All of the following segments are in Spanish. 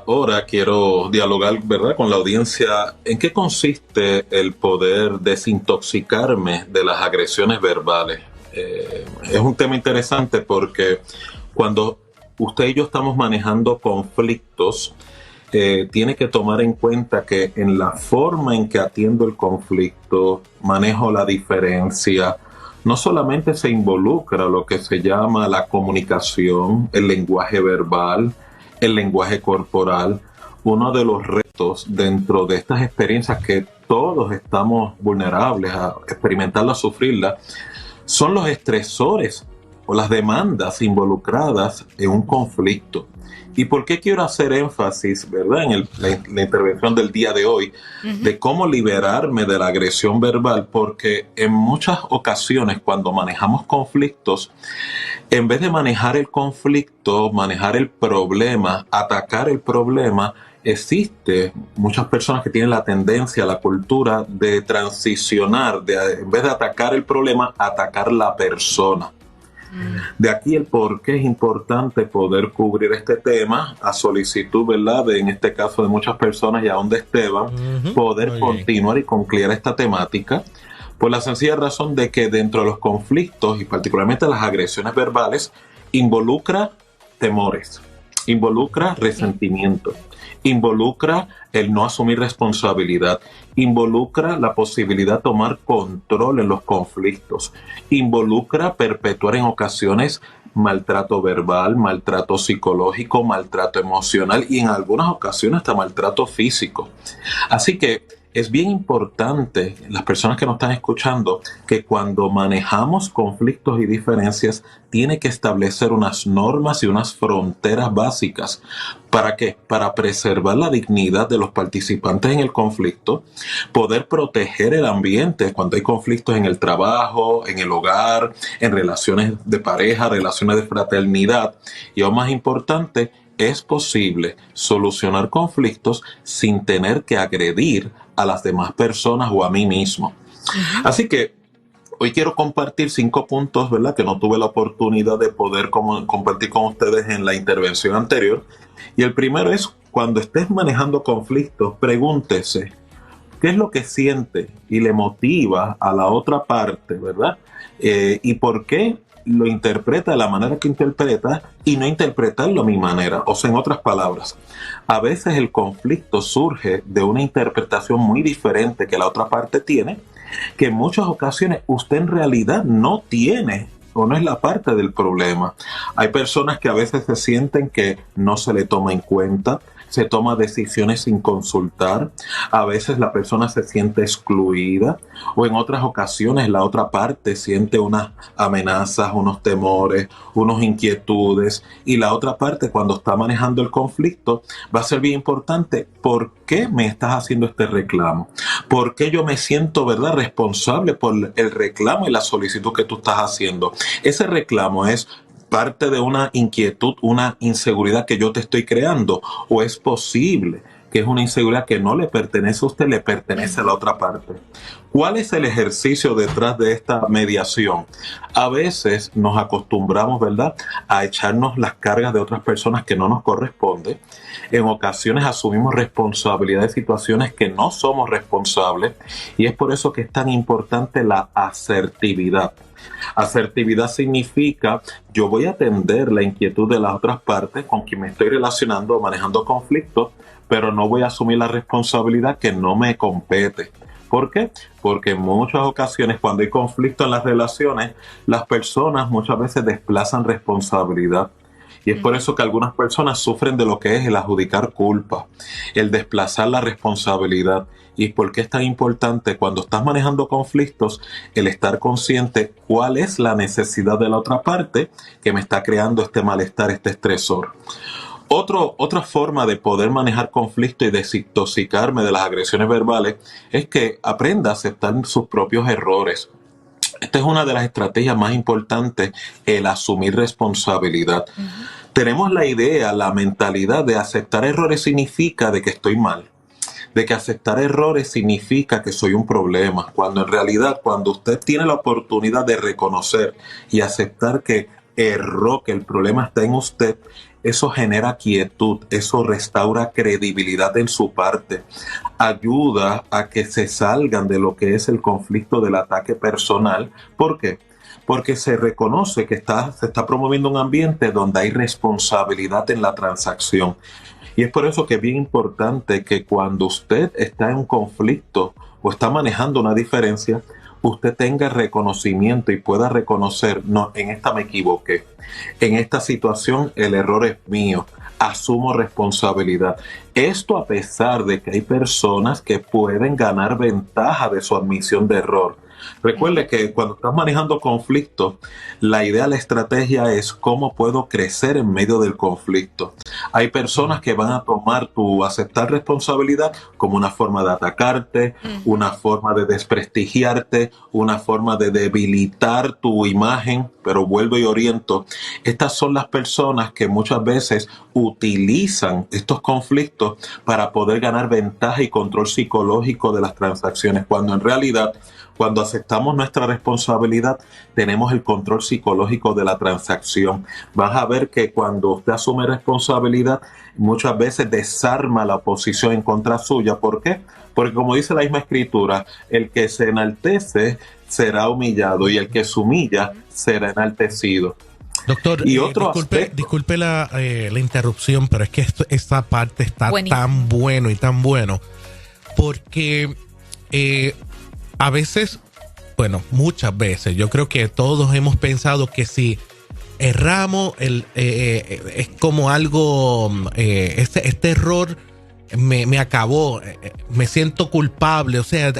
Ahora quiero dialogar, ¿verdad?, con la audiencia. ¿En qué consiste el poder desintoxicarme de las agresiones verbales? Es un tema interesante porque cuando usted y yo estamos manejando conflictos, tiene que tomar en cuenta que en la forma en que atiendo el conflicto, manejo la diferencia, no solamente se involucra lo que se llama la comunicación, el lenguaje verbal, el lenguaje corporal. Uno de los retos dentro de estas experiencias que todos estamos vulnerables a experimentarlas, a sufrirlas, son los estresores o las demandas involucradas en un conflicto. ¿Y por qué quiero hacer énfasis, verdad, en la intervención del día de hoy, de cómo liberarme de la agresión verbal? Porque en muchas ocasiones cuando manejamos conflictos, en vez de manejar el conflicto, manejar el problema, atacar el problema, existe muchas personas que tienen la tendencia, la cultura de transicionar, en vez de atacar el problema, atacar la persona. De aquí el por qué es importante poder cubrir este tema a solicitud, ¿verdad?, en este caso de muchas personas y aún de Esteban, poder continuar y concluir esta temática, por la sencilla razón de que dentro de los conflictos y particularmente las agresiones verbales involucra temores, involucra resentimiento, involucra el no asumir responsabilidad, involucra la posibilidad de tomar control en los conflictos, involucra perpetuar en ocasiones maltrato verbal, maltrato psicológico, maltrato emocional y en algunas ocasiones hasta maltrato físico. Así que es bien importante, las personas que nos están escuchando, que cuando manejamos conflictos y diferencias, tiene que establecer unas normas y unas fronteras básicas. ¿Para qué? Para preservar la dignidad de los participantes en el conflicto, poder proteger el ambiente cuando hay conflictos en el trabajo, en el hogar, en relaciones de pareja, relaciones de fraternidad. Y aún más importante, es posible solucionar conflictos sin tener que agredir a las demás personas o a mí mismo. Así que hoy quiero compartir 5 puntos, ¿verdad?, que no tuve la oportunidad de poder compartir con ustedes en la intervención anterior. Y el primero es, cuando estés manejando conflictos, pregúntese, ¿qué es lo que siente y le motiva a la otra parte, ¿verdad? ¿Y por qué lo interpreta de la manera que interpreta y no interpretarlo a mi manera? O sea, en otras palabras, a veces el conflicto surge de una interpretación muy diferente que la otra parte tiene, que en muchas ocasiones usted en realidad no tiene o no es la parte del problema. Hay personas que a veces se sienten que no se le toma en cuenta, se toma decisiones sin consultar, a veces la persona se siente excluida o en otras ocasiones la otra parte siente unas amenazas, unos temores, unas inquietudes y la otra parte cuando está manejando el conflicto va a ser bien importante. ¿Por qué me estás haciendo este reclamo? ¿Por qué yo me siento, verdad, responsable por el reclamo y la solicitud que tú estás haciendo? Ese reclamo es parte de una inquietud, una inseguridad que yo te estoy creando, o es posible que es una inseguridad que no le pertenece a usted, le pertenece a la otra parte. ¿Cuál es el ejercicio detrás de esta mediación? A veces nos acostumbramos, ¿verdad?, a echarnos las cargas de otras personas que no nos corresponden. En ocasiones asumimos responsabilidad de situaciones que no somos responsables y es por eso que es tan importante la asertividad. Asertividad significa yo voy a atender la inquietud de las otras partes con quien me estoy relacionando o manejando conflictos, pero no voy a asumir la responsabilidad que no me compete. ¿Por qué? Porque en muchas ocasiones cuando hay conflicto en las relaciones, las personas muchas veces desplazan responsabilidad. Y es por eso que algunas personas sufren de lo que es el adjudicar culpa, el desplazar la responsabilidad. Y por qué es tan importante cuando estás manejando conflictos el estar consciente cuál es la necesidad de la otra parte que me está creando este malestar, este estresor. Otra forma de poder manejar conflicto y desintoxicarme de las agresiones verbales es que aprenda a aceptar sus propios errores. Esta es una de las estrategias más importantes, el asumir responsabilidad. Tenemos la idea, la mentalidad de aceptar errores significa de que estoy mal, de que aceptar errores significa que soy un problema, cuando en realidad cuando usted tiene la oportunidad de reconocer y aceptar que erró, que el problema está en usted, eso genera quietud, eso restaura credibilidad en su parte, ayuda a que se salgan de lo que es el conflicto del ataque personal. ¿Por qué? Porque se reconoce que se está promoviendo un ambiente donde hay responsabilidad en la transacción. Y es por eso que es bien importante que cuando usted está en un conflicto o está manejando una diferencia, usted tenga reconocimiento y pueda reconocer, no, en esta me equivoqué, en esta situación el error es mío, asumo responsabilidad. Esto a pesar de que hay personas que pueden ganar ventaja de su admisión de error. Recuerde que cuando estás manejando conflictos, la idea, la estrategia es cómo puedo crecer en medio del conflicto. Hay personas que van a tomar tu aceptar responsabilidad como una forma de atacarte, una forma de desprestigiarte, una forma de debilitar tu imagen, pero vuelvo y oriento. Estas son las personas que muchas veces utilizan estos conflictos para poder ganar ventaja y control psicológico de las transacciones, cuando en realidad, cuando aceptamos nuestra responsabilidad, tenemos el control psicológico de la transacción. Vas a ver que cuando usted asume responsabilidad, muchas veces desarma la oposición en contra suya. ¿Por qué? Porque como dice la misma escritura, el que se enaltece será humillado y el que se humilla será enaltecido. Doctor, y otro disculpe la interrupción, pero es que esta parte está tan bueno y tan bueno, porque a veces, bueno, muchas veces, yo creo que todos hemos pensado que si erramos, es como algo, este error me acabó, me siento culpable, o sea,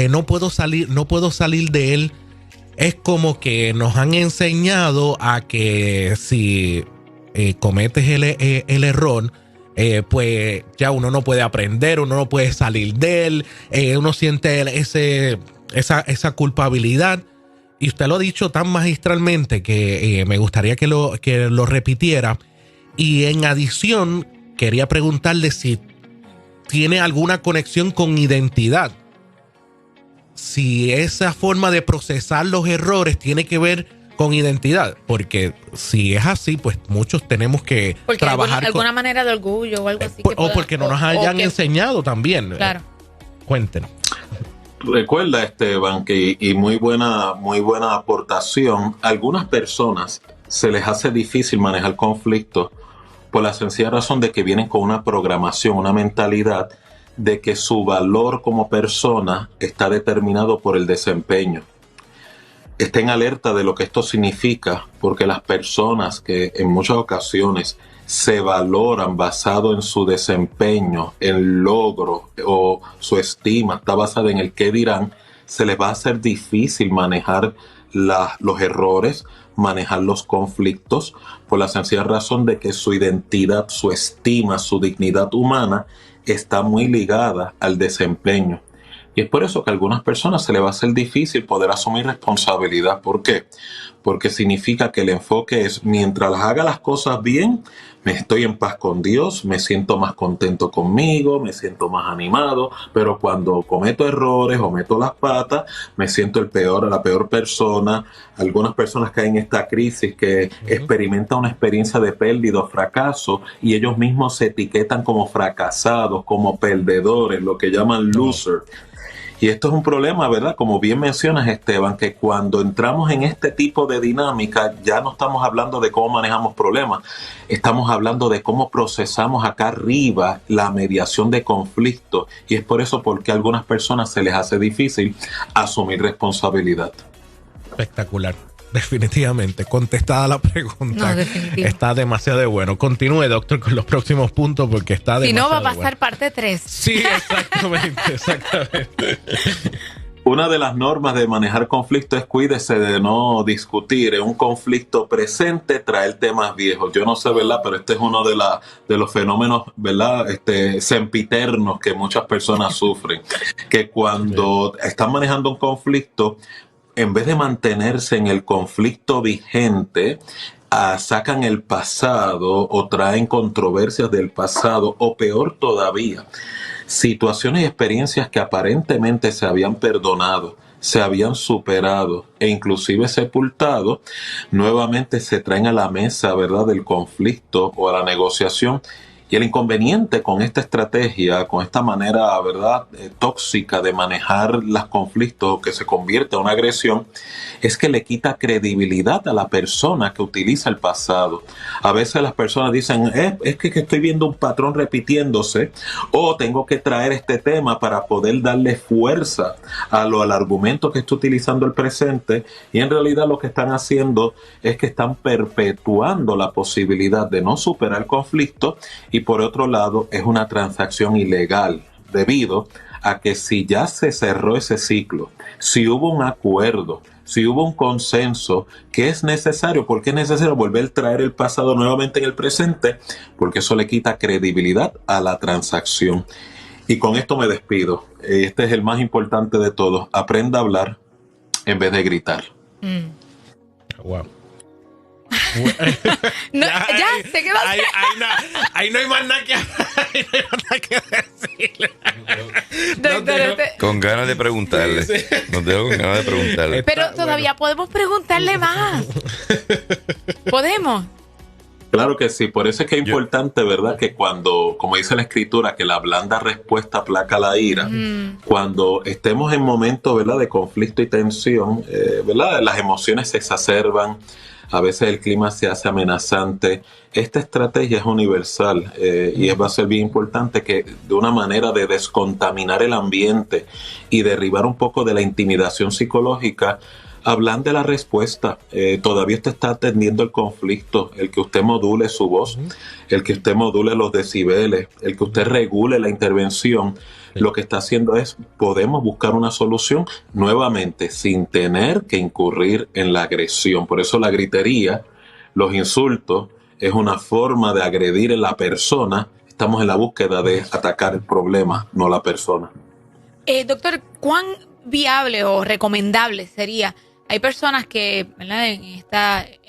no puedo salir de él. Es como que nos han enseñado a que si cometes el error, pues ya uno no puede aprender, uno no puede salir de él, uno siente esa culpabilidad. Y usted lo ha dicho tan magistralmente que me gustaría que lo repitiera. Y en adición, quería preguntarle si tiene alguna conexión con identidad. Si esa forma de procesar los errores tiene que ver con identidad, porque si es así, pues muchos tenemos que trabajar alguna manera de orgullo o algo así. O porque no nos hayan enseñado también. Claro. Cuéntenos. Recuerda, Esteban, que y muy buena aportación. Algunas personas se les hace difícil manejar conflictos por la sencilla razón de que vienen con una programación, una mentalidad de que su valor como persona está determinado por el desempeño. Estén alerta de lo que esto significa, porque las personas que en muchas ocasiones se valoran basado en su desempeño, en logro, o su estima está basada en el qué dirán, se les va a hacer difícil manejar los errores, manejar los conflictos, por la sencilla razón de que su identidad, su estima, su dignidad humana está muy ligada al desempeño. Y es por eso que a algunas personas se les va a hacer difícil poder asumir responsabilidad. ¿Por qué? Porque significa que el enfoque es, mientras haga las cosas bien, me estoy en paz con Dios, me siento más contento conmigo, me siento más animado, pero cuando cometo errores o meto las patas, me siento la peor persona. Algunas personas caen en esta crisis que experimentan una experiencia de pérdida o fracaso y ellos mismos se etiquetan como fracasados, como perdedores, lo que llaman loser. Y esto es un problema, ¿verdad? Como bien mencionas, Esteban, que cuando entramos en este tipo de dinámica, ya no estamos hablando de cómo manejamos problemas, estamos hablando de cómo procesamos acá arriba la mediación de conflictos. Y es por eso porque a algunas personas se les hace difícil asumir responsabilidad. Espectacular. Definitivamente, contestada la pregunta. No, está demasiado bueno. Continúe, doctor, con los próximos puntos porque está demasiado bueno. Si no, va a pasar parte 3. Sí, exactamente. Una de las normas de manejar conflicto es cuídese de no discutir. En un conflicto presente, traer temas viejos. Yo no sé, ¿verdad? Pero este es uno de los fenómenos, ¿verdad? Sempiternos que muchas personas sufren. Que cuando están manejando un conflicto, en vez de mantenerse en el conflicto vigente, sacan el pasado o traen controversias del pasado, o peor todavía, situaciones y experiencias que aparentemente se habían perdonado, se habían superado e inclusive sepultado, nuevamente se traen a la mesa, ¿verdad?, del conflicto o a la negociación. Y el inconveniente con esta estrategia, con esta manera, ¿verdad?, tóxica de manejar los conflictos que se convierte en una agresión, es que le quita credibilidad a la persona que utiliza el pasado. A veces las personas dicen, es que estoy viendo un patrón repitiéndose, o tengo que traer este tema para poder darle fuerza al argumento que está utilizando el presente, y en realidad lo que están haciendo es que están perpetuando la posibilidad de no superar el conflicto, y por otro lado es una transacción ilegal debido a que si ya se cerró ese ciclo, si hubo un acuerdo, si hubo un consenso, que es necesario, porque es necesario volver a traer el pasado nuevamente en el presente, porque eso le quita credibilidad a la transacción. Y con esto me despido. Este es el más importante de todos. Aprenda a hablar en vez de gritar. Wow. No, ya se quedó. Ahí no hay más nada que decirle. Doctor, con ganas de preguntarle. Sí. Nos dejo con ganas de preguntarle. pero todavía podemos preguntarle más. ¿Podemos? Claro que sí, por eso es que es importante, ¿verdad?, que cuando, como dice la escritura, que la blanda respuesta aplaca la ira, cuando estemos en momentos, ¿verdad?, de conflicto y tensión, ¿verdad?, las emociones se exacerban, a veces el clima se hace amenazante. Esta estrategia es universal y va a ser bien importante que de una manera de descontaminar el ambiente y derribar un poco de la intimidación psicológica, hablan de la respuesta. Todavía usted está atendiendo el conflicto, el que usted module su voz, el que usted module los decibeles, el que usted regule la intervención. Lo que está haciendo es, podemos buscar una solución nuevamente sin tener que incurrir en la agresión. Por eso la gritería, los insultos, es una forma de agredir a la persona. Estamos en la búsqueda de atacar el problema, no la persona. Doctor, ¿cuán viable o recomendable sería? Hay personas que, ¿verdad?, en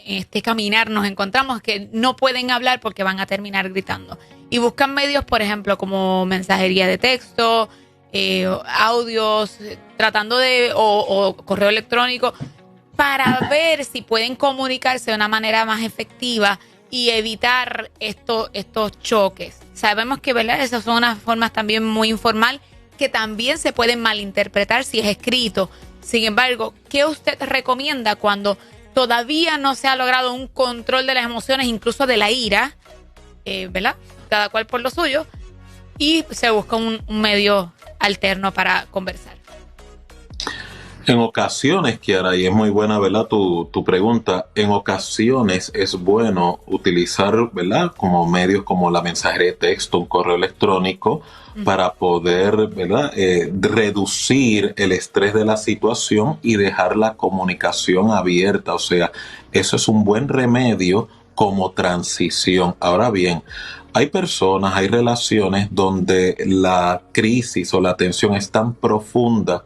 este caminar nos encontramos que no pueden hablar porque van a terminar gritando. Y buscan medios, por ejemplo, como mensajería de texto, audios, tratando de, o correo electrónico, para ver si pueden comunicarse de una manera más efectiva y evitar estos choques. Sabemos que, ¿verdad?, esas son unas formas también muy informal que también se pueden malinterpretar si es escrito. Sin embargo, ¿qué usted recomienda cuando todavía no se ha logrado un control de las emociones, incluso de la ira, ¿verdad?, cada cual por lo suyo, y se busca un medio alterno para conversar? En ocasiones, Kiara, y es muy buena, ¿verdad?, tu pregunta, en ocasiones es bueno utilizar, ¿verdad?, como medios como la mensajería de texto, un correo electrónico, para poder, ¿verdad?, reducir el estrés de la situación y dejar la comunicación abierta. O sea, eso es un buen remedio como transición. Ahora bien, hay personas, hay relaciones donde la crisis o la tensión es tan profunda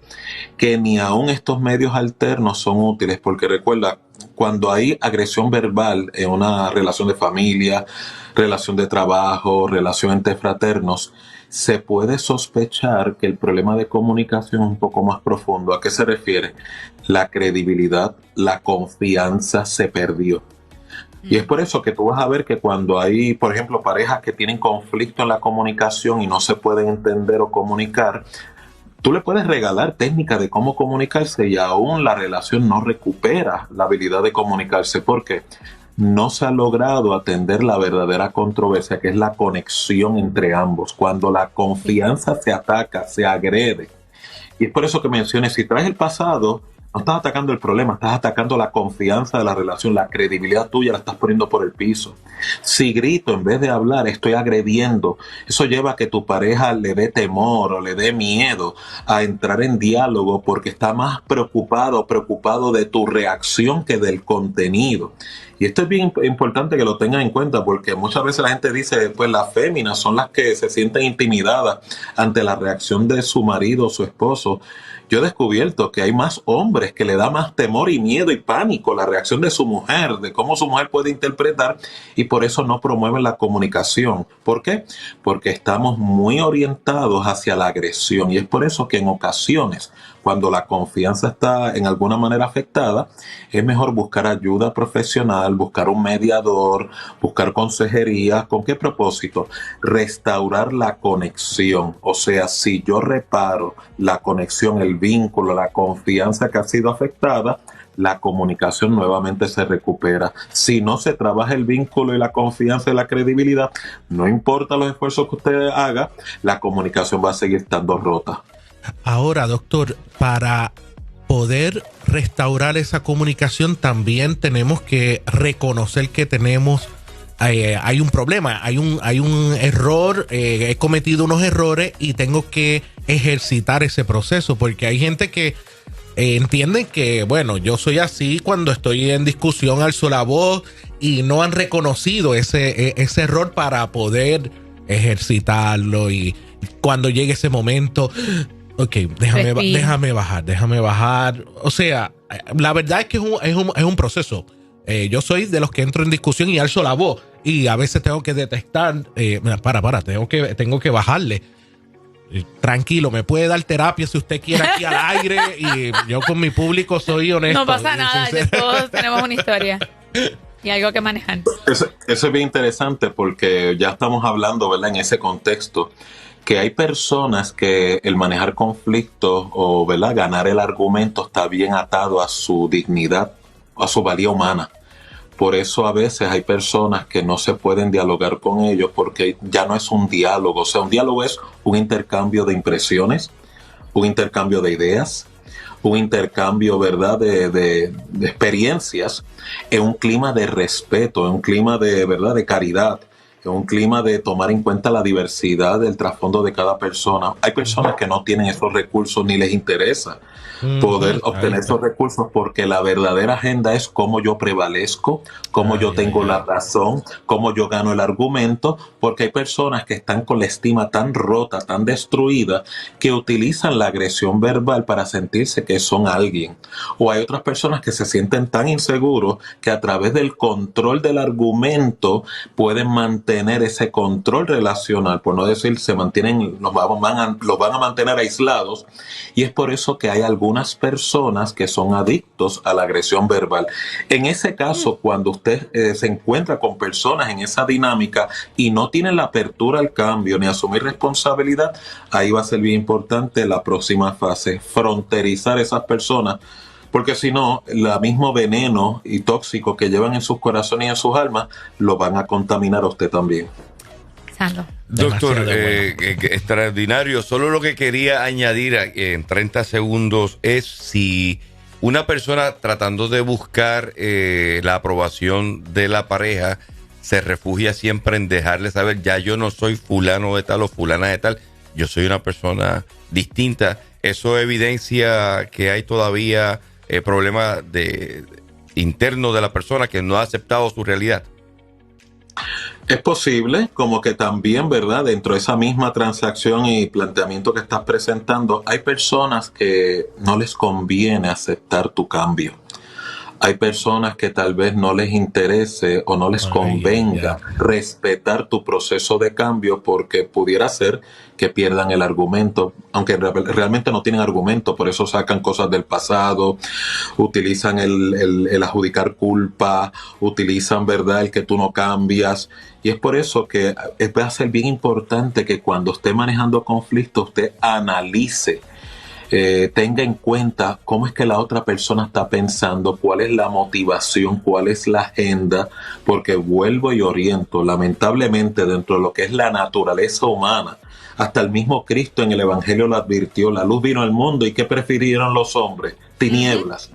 que ni aún estos medios alternos son útiles, porque recuerda, cuando hay agresión verbal en una relación de familia, relación de trabajo, relación entre fraternos, se puede sospechar que el problema de comunicación es un poco más profundo. ¿A qué se refiere? La credibilidad, la confianza se perdió. Y es por eso que tú vas a ver que cuando hay, por ejemplo, parejas que tienen conflicto en la comunicación y no se pueden entender o comunicar, tú le puedes regalar técnicas de cómo comunicarse y aún la relación no recupera la habilidad de comunicarse porque no se ha logrado atender la verdadera controversia, que es la conexión entre ambos. Cuando la confianza se ataca, se agrede. Y es por eso que mencioné, si traes el pasado, no estás atacando el problema, estás atacando la confianza de la relación, la credibilidad tuya la estás poniendo por el piso. Si grito en vez de hablar, estoy agrediendo. Eso lleva a que tu pareja le dé temor o le dé miedo a entrar en diálogo porque está más preocupado de tu reacción que del contenido. Y esto es bien importante que lo tengan en cuenta porque muchas veces la gente dice, pues las féminas son las que se sienten intimidadas ante la reacción de su marido o su esposo. Yo he descubierto que hay más hombres que le da más temor y miedo y pánico la reacción de su mujer, de cómo su mujer puede interpretar, y por eso no promueven la comunicación. ¿Por qué? Porque estamos muy orientados hacia la agresión, y es por eso que en ocasiones, cuando la confianza está en alguna manera afectada, es mejor buscar ayuda profesional, buscar un mediador, buscar consejería. ¿Con qué propósito? Restaurar la conexión. O sea, si yo reparo la conexión, el vínculo, la confianza que ha sido afectada, la comunicación nuevamente se recupera. Si no se trabaja el vínculo y la confianza y la credibilidad, no importa los esfuerzos que usted haga, la comunicación va a seguir estando rota. Ahora, doctor, para poder restaurar esa comunicación también tenemos que reconocer que tenemos hay un problema, hay un error, he cometido unos errores y tengo que ejercitar ese proceso, porque hay gente que entienden que, bueno, yo soy así, cuando estoy en discusión alzo la voz, y no han reconocido ese error para poder ejercitarlo, y cuando llegue ese momento, ok, déjame bajar. O sea, la verdad es que es un proceso. Yo soy de los que entro en discusión y alzo la voz, y a veces tengo que detectar, tengo que bajarle. Tranquilo, me puede dar terapia si usted quiere aquí al aire, y yo con mi público soy honesto. No pasa nada, todos tenemos una historia y algo que manejar. Eso es bien interesante, porque ya estamos hablando, ¿verdad?, en ese contexto, que hay personas que el manejar conflictos o, ¿verdad?, ganar el argumento está bien atado a su dignidad, a su valía humana. Por eso a veces hay personas que no se pueden dialogar con ellos, porque ya no es un diálogo. O sea, un diálogo es un intercambio de impresiones, un intercambio de ideas, un intercambio, ¿verdad?, de experiencias, en un clima de respeto, en un clima de, ¿verdad?, de caridad, en un clima de tomar en cuenta la diversidad del trasfondo de cada persona. Hay personas que no tienen esos recursos ni les interesa poder obtener esos recursos, porque la verdadera agenda es cómo yo prevalezco, cómo yo tengo la razón, cómo yo gano el argumento, porque hay personas que están con la estima tan rota, tan destruida, que utilizan la agresión verbal para sentirse que son alguien. O hay otras personas que se sienten tan inseguros que a través del control del argumento pueden mantener ese control relacional, por no decir se mantienen, los van a mantener aislados, y es por eso que hay algunas personas que son adictos a la agresión verbal. En ese caso, cuando usted se encuentra con personas en esa dinámica y no tienen la apertura al cambio ni asumir responsabilidad, ahí va a ser bien importante la próxima fase, fronterizar esas personas, porque si no, el mismo veneno y tóxico que llevan en sus corazones y en sus almas, lo van a contaminar a usted también. Doctor, extraordinario. Solo lo que quería añadir en 30 segundos es si una persona tratando de buscar la aprobación de la pareja se refugia siempre en dejarle saber, ya yo no soy fulano de tal o fulana de tal, yo soy una persona distinta. Eso evidencia que hay todavía problemas internos de la persona que no ha aceptado su realidad. Es posible, como que también, ¿verdad?, dentro de esa misma transacción y planteamiento que estás presentando, hay personas que no les conviene aceptar tu cambio. Hay personas que tal vez no les interese o no les convenga respetar tu proceso de cambio, porque pudiera ser que pierdan el argumento, aunque realmente no tienen argumento. Por eso sacan cosas del pasado, utilizan el adjudicar culpa, utilizan, ¿verdad?, el que tú no cambias. Y es por eso que va a ser bien importante que cuando esté manejando conflictos usted analice, tenga en cuenta cómo es que la otra persona está pensando, cuál es la motivación, cuál es la agenda, porque vuelvo y oriento, lamentablemente dentro de lo que es la naturaleza humana, hasta el mismo Cristo en el Evangelio lo advirtió, la luz vino al mundo y ¿qué prefirieron los hombres? Tinieblas.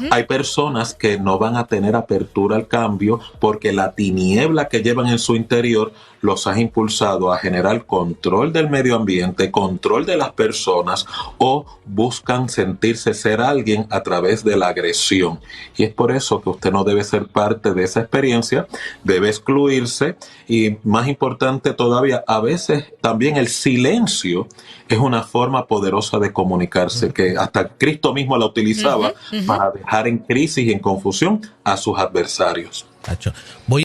Hay personas que no van a tener apertura al cambio porque la tiniebla que llevan en su interior los ha impulsado a generar control del medio ambiente, control de las personas, o buscan sentirse ser alguien a través de la agresión. Y es por eso que usted no debe ser parte de esa experiencia, debe excluirse, y más importante todavía, a veces también el silencio es una forma poderosa de comunicarse, que hasta Cristo mismo la utilizaba para dejar en crisis y en confusión a sus adversarios. Voy